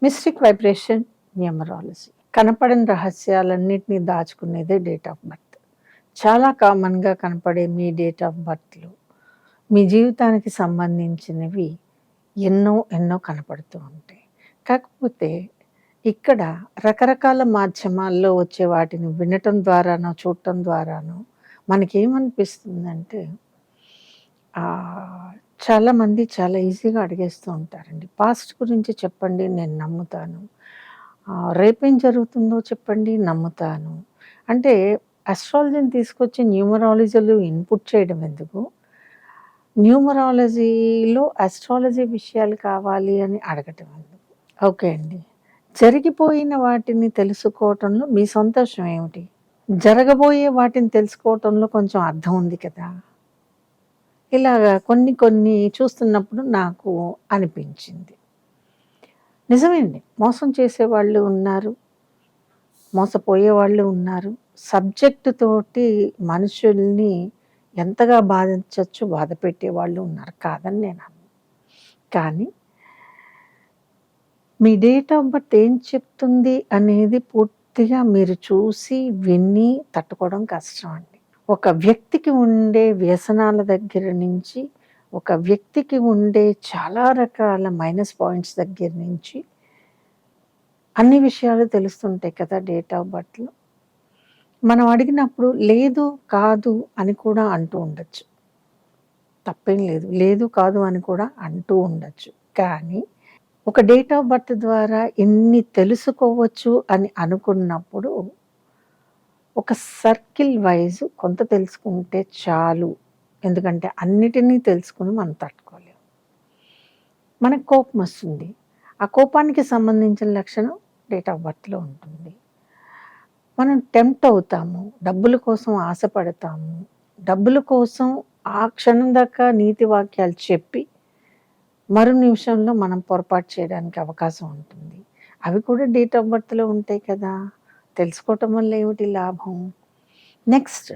Mystic vibration numerology కనపడని రహస్యాలన్నింటినీ దాచుకునేదే date of birth. చాలా కామన్గా కనపడే మీ డేట్ ఆఫ్ బర్త్లో మీ జీవితానికి సంబంధించినవి ఎన్నో ఎన్నో కనపడుతూ ఉంటాయి. కాకపోతే ఇక్కడ రకరకాల మాధ్యమాల్లో వచ్చే వాటిని వినటం ద్వారానో చూడటం ద్వారానో మనకేమనిపిస్తుందంటే చాలామంది చాలా ఈజీగా అడిగేస్తూ ఉంటారండి. పాస్ట్ గురించి చెప్పండి, నేను నమ్ముతాను. రేపేం జరుగుతుందో చెప్పండి, నమ్ముతాను. అంటే అస్ట్రాలజీని తీసుకొచ్చి న్యూమరాలజీలో ఇన్పుట్ చేయడం ఎందుకు? న్యూమరాలజీలో అస్ట్రాలజీ విషయాలు కావాలి అని అడగటం ఎందుకు? ఓకే అండి. జరిగిపోయిన వాటిని తెలుసుకోవటంలో మీ సంతోషం ఏమిటి? జరగబోయే వాటిని తెలుసుకోవటంలో కొంచెం అర్థం ఉంది కదా! ఇలాగా కొన్ని కొన్ని చూస్తున్నప్పుడు నాకు అనిపించింది. నిజమేండి, మోసం చేసేవాళ్ళు ఉన్నారు, మోసపోయేవాళ్ళు ఉన్నారు. సబ్జెక్టు తోటి మనుషుల్ని ఎంతగా బాధించవచ్చు, బాధ పెట్టేవాళ్ళు ఉన్నారు, కాదని నేను అన్నాను. కానీ మీ డేట్ ఆఫ్ బర్త్ ఏం చెప్తుంది అనేది పూర్తిగా మీరు చూసి విని తట్టుకోవడం కష్టం అండి. ఒక వ్యక్తికి ఉండే వ్యసనాల దగ్గర నుంచి, ఒక వ్యక్తికి ఉండే చాలా రకాల మైనస్ పాయింట్స్ దగ్గర నుంచి అన్ని విషయాలు తెలుస్తుంటాయి కదా డేట్ ఆఫ్ బర్త్లో. మనం అడిగినప్పుడు లేదు కాదు అని కూడా అంటూ ఉండొచ్చు, తప్పేం లేదు, లేదు కాదు అని కూడా అంటూ ఉండొచ్చు. కానీ ఒక డేట్ ఆఫ్ బర్త్ ద్వారా ఇన్ని తెలుసుకోవచ్చు అని అనుకున్నప్పుడు ఒక సర్కిల్ వైజ్ కొంత తెలుసుకుంటే చాలు. ఎందుకంటే అన్నిటినీ తెలుసుకుని మనం తట్టుకోలేము. మనకు కోపం వస్తుంది, ఆ కోపానికి సంబంధించిన లక్షణం డేట్ ఆఫ్ బర్త్లో ఉంటుంది. మనం టెంప్ట్ అవుతాము, డబ్బుల కోసం ఆశపడతాము, డబ్బుల కోసం ఆ క్షణం దాకా నీతి వాక్యాలు చెప్పి మరో నిమిషంలో మనం పొరపాటు చేయడానికి అవకాశం ఉంటుంది. అవి కూడా డేట్ ఆఫ్ బర్త్లో ఉంటాయి కదా. తెలుసుకోవటం వల్ల ఏమిటి లాభం? నెక్స్ట్,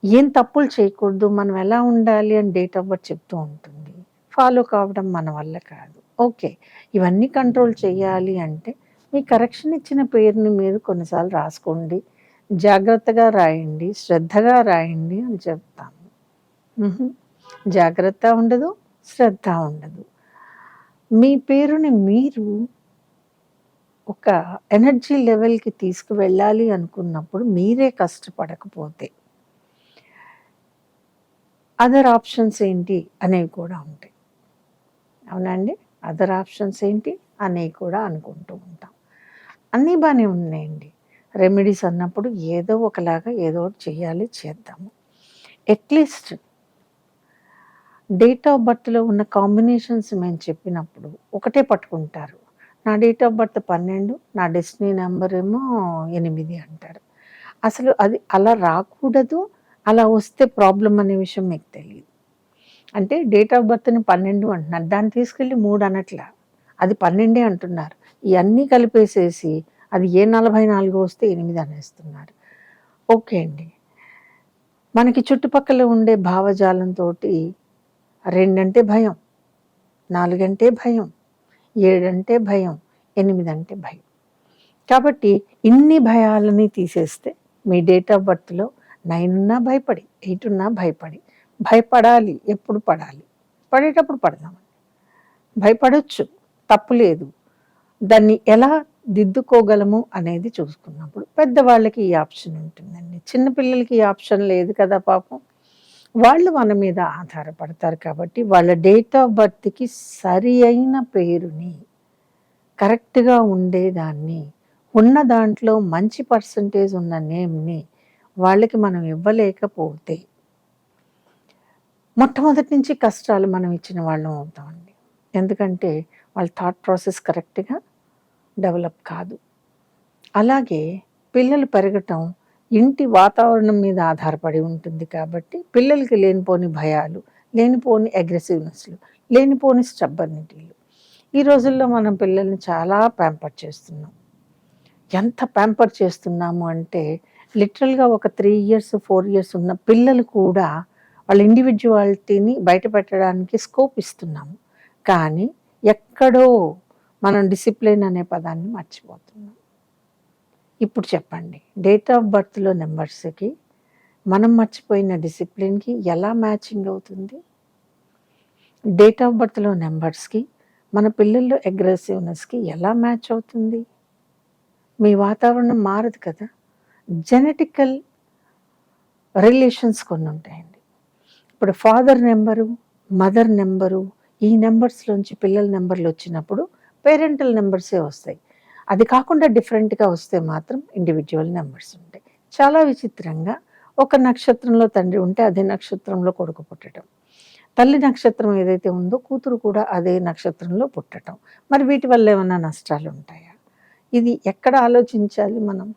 ఏం తప్పులు చేయకూడదు, మనం ఎలా ఉండాలి అని డేట్ ఆఫ్ బర్త్ చెప్తూ ఉంటుంది. ఫాలో కావడం మన వల్ల కాదు. ఓకే, ఇవన్నీ కంట్రోల్ చేయాలి అంటే మీ కరెక్షన్ ఇచ్చిన పేరుని మీరు కొన్నిసార్లు రాసుకోండి, జాగ్రత్తగా రాయండి, శ్రద్ధగా రాయండి అని చెప్తాము. జాగ్రత్త ఉండదు, శ్రద్ధ ఉండదు. మీ పేరుని మీరు ఒక ఎనర్జీ లెవెల్కి తీసుకువెళ్ళాలి అనుకున్నప్పుడు మీరే కష్టపడకపోతే అదర్ ఆప్షన్స్ ఏంటి అనేవి కూడా ఉంటాయి. అవునండి, అదర్ ఆప్షన్స్ ఏంటి అనేవి కూడా అనుకుంటూ ఉంటాం. అన్నీ బాగానే ఉన్నాయండి. రెమెడీస్ అన్నప్పుడు ఏదో ఒకలాగా ఏదో ఒకటి చేయాలి, చేద్దాము. అట్లీస్ట్ డేట్ ఆఫ్ బర్త్లో ఉన్న కాంబినేషన్స్ మేము చెప్పినప్పుడు ఒకటే పట్టుకుంటారు. నా డేట్ ఆఫ్ బర్త్ 12, నా డెస్టినీ నెంబర్ ఏమో 8 అంటారు. అసలు అది అలా రాకూడదు, అలా వస్తే ప్రాబ్లం అనే విషయం మీకు తెలియదు. అంటే డేట్ ఆఫ్ బర్త్ని 12 అంటున్నారు, దాన్ని తీసుకెళ్ళి 3 అనట్లా, అది 12 అంటున్నారు. ఇవన్నీ కలిపేసేసి అది ఏ 44 వస్తే 8 అనేస్తున్నారు. ఓకే అండి, మనకి చుట్టుపక్కల ఉండే భావజాలంతో 2 అంటే భయం, 4 అంటే భయం, 7 అంటే భయం, 8 అంటే భయం. కాబట్టి ఇన్ని భయాలని తీసేస్తే మీ డేట్ ఆఫ్ బర్త్లో 9 ఉన్నా భయపడి, 8 ఉన్నా భయపడి, భయపడాలి, ఎప్పుడు పడాలి, పడేటప్పుడు పడదామండి, భయపడవచ్చు, తప్పు లేదు. దాన్ని ఎలా దిద్దుకోగలము అనేది చూసుకున్నప్పుడు పెద్దవాళ్ళకి ఈ ఆప్షన్ ఉంటుందండి. చిన్నపిల్లలకి ఈ ఆప్షన్ లేదు కదా పాపం. వాళ్ళు మన మీద ఆధారపడతారు కాబట్టి వాళ్ళ డేట్ ఆఫ్ బర్త్కి సరి అయిన పేరుని, కరెక్ట్గా ఉండేదాన్ని, ఉన్న దాంట్లో మంచి పర్సంటేజ్ ఉన్న నేమ్ని వాళ్ళకి మనం ఇవ్వలేకపోతే మొట్టమొదటి నుంచి కష్టాలు మనం ఇచ్చిన వాళ్ళం అవుతామండి. ఎందుకంటే వాళ్ళ థాట్ ప్రాసెస్ కరెక్ట్గా డెవలప్ కాదు. అలాగే పిల్లలు పెరగటం ఇంటి వాతావరణం మీద ఆధారపడి ఉంటుంది కాబట్టి పిల్లలకి లేనిపోని భయాలు, లేనిపోని అగ్రెసివ్నెస్లు, లేనిపోని స్టబ్బర్నిటీలు. ఈ రోజుల్లో మనం పిల్లల్ని చాలా ప్యాంపర్ చేస్తున్నాం. ఎంత ప్యాంపర్ చేస్తున్నాము అంటే లిటరల్గా ఒక 3 ఇయర్స్ 4 ఇయర్స్ ఉన్న పిల్లలు కూడా వాళ్ళ ఇండివిజువాలిటీని బయట పెట్టడానికి స్కోప్ ఇస్తున్నాము. కానీ ఎక్కడో మనం డిసిప్లిన్ అనే పదాన్ని మర్చిపోతున్నాం. ఇప్పుడు చెప్పండి, డేట్ ఆఫ్ బర్త్లో నెంబర్స్కి మనం మర్చిపోయిన డిసిప్లిన్కి ఎలా మ్యాచింగ్ అవుతుంది? డేట్ ఆఫ్ బర్త్లో నెంబర్స్కి మన పిల్లల్లో అగ్రెసివ్నెస్కి ఎలా మ్యాచ్ అవుతుంది? మీ వాతావరణం మారదు కదా. జెనెటికల్ రిలేషన్స్ కొన్ని ఉంటాయండి. ఇప్పుడు ఫాదర్ నెంబరు, మదర్ నెంబరు, ఈ నెంబర్స్లోంచి పిల్లల నెంబర్లు వచ్చినప్పుడు పేరెంటల్ నెంబర్సే వస్తాయి. అది కాకుండా డిఫరెంట్గా వస్తే మాత్రం ఇండివిజువల్ నెంబర్స్ ఉంటాయి. చాలా విచిత్రంగా ఒక నక్షత్రంలో తండ్రి ఉంటే అదే నక్షత్రంలో కొడుకు పుట్టడం, తల్లి నక్షత్రం ఏదైతే ఉందో కూతురు కూడా అదే నక్షత్రంలో పుట్టడం. మరి వీటి వల్ల ఏమైనా నష్టాలు ఉంటాయా? ఇది ఎక్కడ ఆలోచించాలి మనం?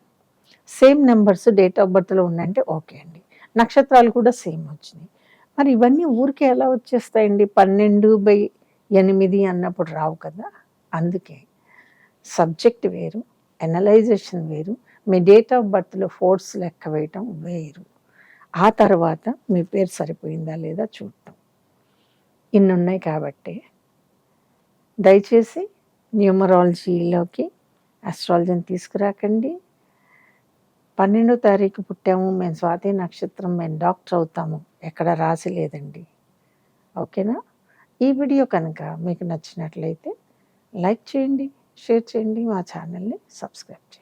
సేమ్ నెంబర్స్ డేట్ ఆఫ్ బర్త్లో ఉన్నాయంటే ఓకే అండి, నక్షత్రాలు కూడా సేమ్ వచ్చినాయి. మరి ఇవన్నీ ఊరికే ఎలా వచ్చేస్తాయండి? 12/8 అన్నప్పుడు రావు కదా. అందుకే సబ్జెక్ట్ వేరు, ఎనలైజేషన్ వేరు, మీ డేట్ ఆఫ్ బర్త్లో ఫోర్స్ లెక్క వేయటం వేరు. ఆ తర్వాత మీ పేరు సరిపోయిందా లేదా చూడటం. ఇన్ని ఉన్నాయి కాబట్టి దయచేసి న్యూమరాలజీలోకి ఆస్ట్రాలజీని తీసుకురాకండి. 12వ తారీఖు పుట్టాము, మేము స్వాతి నక్షత్రం, మేము డాక్టర్ అవుతాము, ఎక్కడ రాసి లేదండి. ఓకేనా? ఈ వీడియో కనుక మీకు నచ్చినట్లయితే లైక్ చేయండి, షేర్ చేయండి, మా ఛానల్ని సబ్స్క్రైబ్ చేయండి.